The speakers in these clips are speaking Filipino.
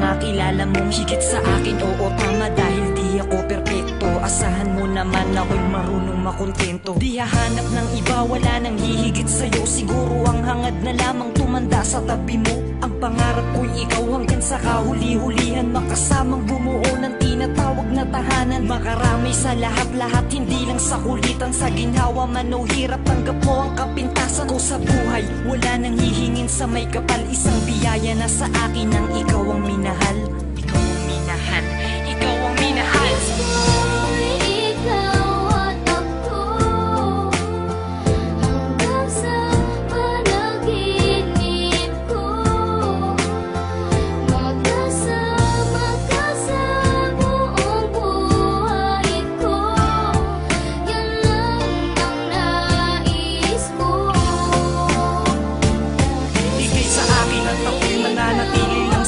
mga kilala mong higit sa akin. Oo, tama, dahil di ako perpekto. Asahan mo naman ako'y marunong makontento. Di hahanap ng iba, wala nang hihigit sa'yo. Siguro ang hangad na lamang tumanda sa tabi mo. Ang pangarap ko'y ikaw hanggang sa kahuli-hulihan, makasamang bumuo ng tinatawag na tahanan. Makarami sa lahat-lahat, hindi lang sa kulitan. Sa ginhawa man o hirap, tanggap mo ang kapintasan ko sa buhay. Wala nang hihingin sa may kapal, isang biyaya na sa akin ang ikaw ang minahal. Ikaw ang minahal, ikaw ang minahal.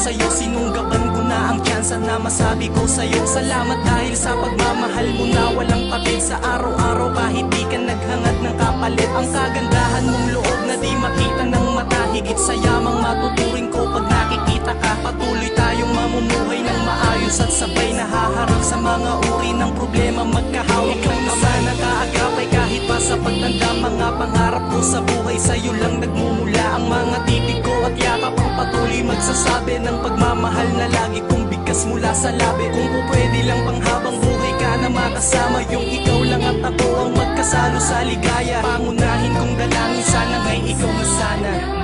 Sa'yo, sinunggaban ko na ang tsansa na masabi ko sa'yo. Salamat dahil sa pagmamahal mo na walang patid. Sa araw-araw kahit di ka naghangad ng kapalit. Ang kagandahan mong loob na di makita ng mata. Higit sa yamang matuturing ko pag nakikita ka. Patuloy tayong mamumuhay ng maayos at sabay nahaharap sa mga uri ng problema. Magkahawak ng ama na kaagapay kahit pa sa pagtanda. Mga pangarap ko sa buhay sa'yo lang nagmumula. Ang mga titig ko at yakap ang patuloy magsasabi ng pagmamahal na lagi kong bigkas mula sa labi. Kung pwede lang pang habang buhay ka na makasama, yung ikaw lang at ako ang magkasalo sa ligaya. Pangunahin kong dalangin, sana ngay ikaw na sana.